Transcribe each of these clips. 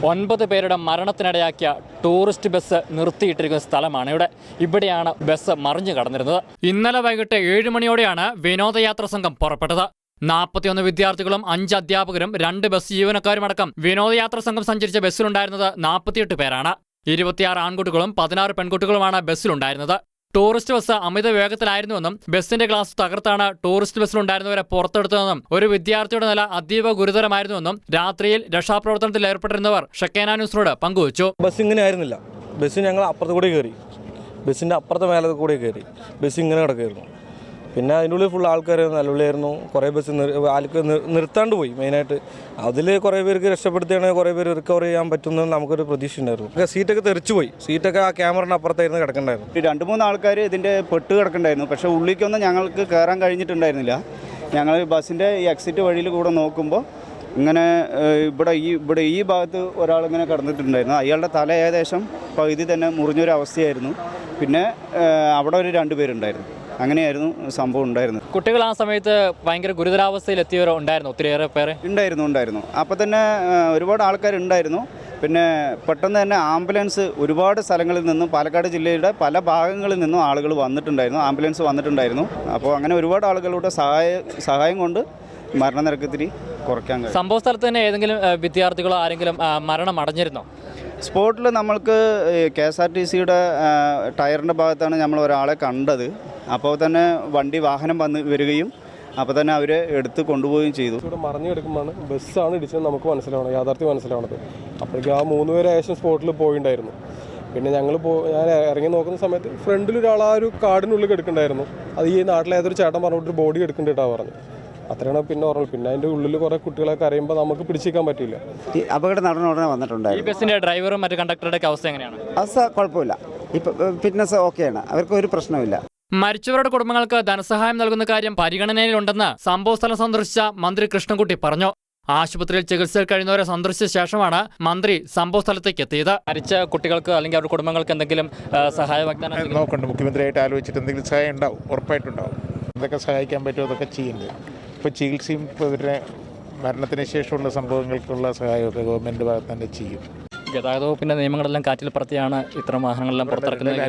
9 പേരുടെ മരണത്തിനിടയാക്കിയ tourist bus നിർത്തിയിട്ടിരിക്കുന്ന സ്ഥലമാണ് ഇവിടെയാണ് ബസ് മറിഞ്ഞു കടന്നിരുന്നത്. ഇന്നലെ വൈകിട്ട് 7 മണിയോടെയാണ് വിനോദയാത്രാ സംഘം പുറപ്പെട്ടത്. 41 വിദ്യാർത്ഥികളും 5 അധ്യാപകരും 2 ബസ് ജീവനക്കാരുമടക്കം വിനോദയാത്രാ സംഘം സഞ്ചരിച്ച ബസ്സിലുണ്ടായിരുന്നത് 48 പേരാണ്. 26 ആൺകുട്ടികളും 16 പെൺകുട്ടികളുമാണ് ബസ്സിലുണ്ടായിരുന്നത്. ടൂറിസ്റ്റ് ബസ് അമിത വേഗത്തിലായിരുന്നുവെന്നും ബസിന്റെ ഗ്ലാസ് തകർത്താണ് ടൂറിസ്റ്റ് ബസ്സിലുണ്ടായിരുന്നവരെ പുറത്തെടുത്തതെന്നും ഒരു വിദ്യാർത്ഥിയുടെ നില അതീവ ഗുരുതരമായിരുന്നുവെന്നും രാത്രിയിൽ രക്ഷാപ്രവർത്തനത്തിൽ ഏർപ്പെട്ടിരുന്നവർ ഷെക്കേന ന്യൂസിനോട് പങ്കുവച്ചു. ബസ് ഇങ്ങനെ ആയിരുന്നില്ല. ബസ് ഞങ്ങൾ അപ്പുറത്ത് കൂടി കയറി, ബസ്സിൻ്റെ അപ്പുറത്തെ മേലത്തെ കൂടി കയറി. ബസ് ഇങ്ങനെ കിടക്കുകയായിരുന്നു. പിന്നെ അതിൻ്റെ ഉള്ളിൽ ഫുൾ ആൾക്കാരായിരുന്നു, നല്ലുള്ളിയായിരുന്നു. കുറേ ബസ് നിർത്താണ്ട് പോയി. മെയിനായിട്ട് അതിൽ കുറേ പേർക്ക് രക്ഷപ്പെടുത്തുകയാണെങ്കിൽ കുറേ പേര് റിക്കവർ ചെയ്യാൻ പറ്റുമെന്ന് നമുക്കൊരു പ്രതീക്ഷ ഉണ്ടായിരുന്നു. സീറ്റൊക്കെ തെറിച്ചു പോയി. സീറ്റൊക്കെ ആ ക്യാമറയുടെ അപ്പുറത്തായിരുന്നു കിടക്കണ്ടായിരുന്നു. 2-3 ആൾക്കാർ ഇതിൻ്റെ പെട്ട് കിടക്കണ്ടായിരുന്നു. പക്ഷേ ഉള്ളിലേക്കൊന്നും ഞങ്ങൾക്ക് കയറാൻ കഴിഞ്ഞിട്ടുണ്ടായിരുന്നില്ല. ഞങ്ങൾ ബസ്സിൻ്റെ ഈ എക്സിറ്റ് വഴിയിൽ കൂടെ നോക്കുമ്പോൾ ഇങ്ങനെ ഇവിടെ ഈ ഭാഗത്ത് ഒരാളിങ്ങനെ കിടന്നിട്ടുണ്ടായിരുന്നു. അയാളുടെ തല ഏകദേശം പകുതി തന്നെ മുറിഞ്ഞൊരു അവസ്ഥയായിരുന്നു. പിന്നെ അവിടെ ഒരു 2 പേരുണ്ടായിരുന്നു. അങ്ങനെയായിരുന്നു സംഭവം ഉണ്ടായിരുന്നത്. കുട്ടികൾ ആ സമയത്ത് ഭയങ്കര ഗുരുതരാവസ്ഥയിൽ എത്തിയവരോ ഉണ്ടായിരുന്നു? ഒത്തിരിയേറെ പേരെ ഉണ്ടായിരുന്നു. അപ്പോൾ തന്നെ ഒരുപാട് ആൾക്കാരുണ്ടായിരുന്നു. പിന്നെ പെട്ടെന്ന് തന്നെ ആംബുലൻസ് ഒരുപാട് സ്ഥലങ്ങളിൽ നിന്നും, പാലക്കാട് ജില്ലയുടെ പല ഭാഗങ്ങളിൽ നിന്നും ആളുകൾ വന്നിട്ടുണ്ടായിരുന്നു. ആംബുലൻസ് വന്നിട്ടുണ്ടായിരുന്നു. അപ്പോൾ അങ്ങനെ ഒരുപാട് ആളുകളുടെ സഹായം കൊണ്ട് മരണനിരക്ക് ഇത്തിരി കുറയ്ക്കാൻ കഴിയും. സംഭവ സ്ഥലത്ത് തന്നെ ഏതെങ്കിലും വിദ്യാർത്ഥികളോ ആരെങ്കിലും മരണം അടഞ്ഞിരുന്നോ? സ്പോട്ടിൽ നമ്മൾക്ക് KSRTCയുടെ ടയറിൻ്റെ ഭാഗത്താണ് നമ്മൾ ഒരാളെ കണ്ടത്. അപ്പോൾ തന്നെ വാഹനം വരികയും അപ്പോൾ തന്നെ അവരെ എടുത്ത് കൊണ്ടുപോവുകയും ചെയ്തു. ഇവിടെ മറിഞ്ഞു കിടക്കുമ്പോൾ ബസ്സാണ് ഇടിച്ചത് നമുക്ക് മനസ്സിലാവണം, യാഥാർത്ഥ്യം മനസ്സിലാവണത്. അപ്പോഴേക്കും ആ 3 പേര് ഏകദേശം സ്പോട്ടിൽ പോയിണ്ടായിരുന്നു. പിന്നെ ഞാൻ ഇറങ്ങി നോക്കുന്ന സമയത്ത് ഫ്രണ്ടിൽ ഒരാൾ ആ ഒരു കാടിനുള്ളിൽ കിടക്കണ്ടായിരുന്നു. അത് ഈ നാട്ടിലെ ഏതൊരു ചേട്ടൻ പറഞ്ഞിട്ട് ബോഡി എടുക്കേണ്ടിട്ടാണ് പറഞ്ഞു. അത്രയാണ് പിന്നെ ഓർമ്മ. പിന്നെ അതിൻ്റെ ഉള്ളിൽ കുറേ കുട്ടികളൊക്കെ അറിയുമ്പോൾ നമുക്ക് പിടിച്ചിരിക്കാൻ പറ്റില്ല. ഈ അപകടം നടന്ന ഉടനെ വന്നിട്ടുണ്ടായിരുന്നു. ഈ ബസ്സിൻ്റെ ഡ്രൈവറും മറ്റു കണ്ടക്ടറുടെ അവസ്ഥ എങ്ങനെയാണ്? അവസ്ഥ കുഴപ്പമില്ല. ഇപ്പം ഫിറ്റ്നസ് ഓക്കെയാണ്, അവർക്ക് ഒരു പ്രശ്നമില്ല. മരിച്ചവരുടെ കുടുംബങ്ങൾക്ക് ധനസഹായം നൽകുന്ന കാര്യം പരിഗണനയിലുണ്ടെന്ന് സംഭവസ്ഥലം സന്ദർശിച്ച മന്ത്രി കൃഷ്ണൻകുട്ടി പറഞ്ഞു. ആശുപത്രിയിൽ ചികിത്സയിൽ കഴിയുന്നവരെ സന്ദർശിച്ച ശേഷമാണ് മന്ത്രി സംഭവസ്ഥലത്തേക്ക് എത്തിയത്. മരിച്ച കുട്ടികൾക്ക് അല്ലെങ്കിൽ അവരുടെ കുടുംബങ്ങൾക്ക് എന്തെങ്കിലും സഹായ വാഗ്ദാനം നോക്കണ്ട. മുഖ്യമന്ത്രിയായിട്ട് ആലോചിച്ചിട്ട് എന്തെങ്കിലും സഹായം ഉണ്ടാവും, ഉറപ്പായിട്ടുണ്ടാവും. എന്തൊക്കെ സഹായിക്കാൻ പറ്റുമോ അതൊക്കെ ചെയ്യുന്നത്. ഇപ്പോൾ ചികിത്സയും ഇവരുടെ മരണത്തിന് ശേഷമുള്ള സംഭവങ്ങൾക്കുള്ള സഹായമൊക്കെ ഗവൺമെൻറ് ഭാഗത്ത് തന്നെ ചെയ്യും. ഗതാഗത വകുപ്പിന്റെ നിയമങ്ങളെല്ലാം കാറ്റിൽ പറത്തിയാണ് ഇത്തരം വാഹനങ്ങളെല്ലാം പുറത്തിറക്കുന്നത്.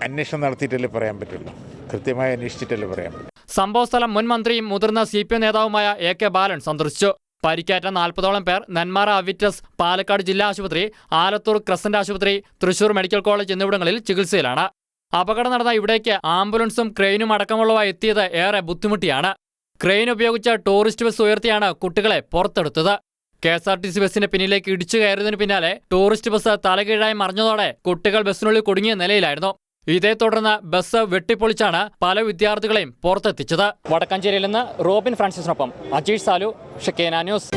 അന്വേഷണം നടത്തിയിട്ടല്ലേ പറയാൻ പറ്റുള്ളൂ. കൃത്യമായി അന്വേഷിച്ചിട്ടല്ലേ പറയാൻ പറ്റും. സംഭവസ്ഥലം മുൻ മന്ത്രിയും മുതിർന്ന CPM നേതാവുമായ AK ബാലൻ സന്ദർശിച്ചു. പരിക്കേറ്റ 40ഓളം പേർ നെന്മാറ അവിറ്റസ് പാലക്കാട് ജില്ലാ ആശുപത്രി, ആലത്തൂർ ക്രസന്റ് ആശുപത്രി, തൃശൂർ മെഡിക്കൽ കോളേജ് എന്നിവിടങ്ങളിൽ ചികിത്സയിലാണ്. അപകടം നടന്ന ഇവിടേക്ക് ആംബുലൻസും ക്രെയിനും അടക്കമുള്ളവ എത്തിയത് ഏറെ ബുദ്ധിമുട്ടിയാണ്. ക്രെയിൻ ഉപയോഗിച്ച ടൂറിസ്റ്റ് ബസ് ഉയർത്തിയാണ് കുട്ടികളെ പുറത്തെടുത്തത്. KSRTC ബസിന്റെ പിന്നിലേക്ക് ഇടിച്ചു കയറിയതിനു പിന്നാലെ ടൂറിസ്റ്റ് ബസ് തലകീഴായി മറിഞ്ഞതോടെ കുട്ടികൾ ബസ്സിനുള്ളിൽ കുടുങ്ങിയ നിലയിലായിരുന്നു. ഇതേ തുടർന്ന് ബസ് വെട്ടിപ്പൊളിച്ചാണ് പല വിദ്യാർത്ഥികളെയും പുറത്തെത്തിച്ചത്. വടക്കാഞ്ചേരിയിൽ നിന്ന് റോബിൻ ഫ്രാൻസിസിനൊപ്പം അജീഷ് സാലു, ഷെക്കേന ന്യൂസ്.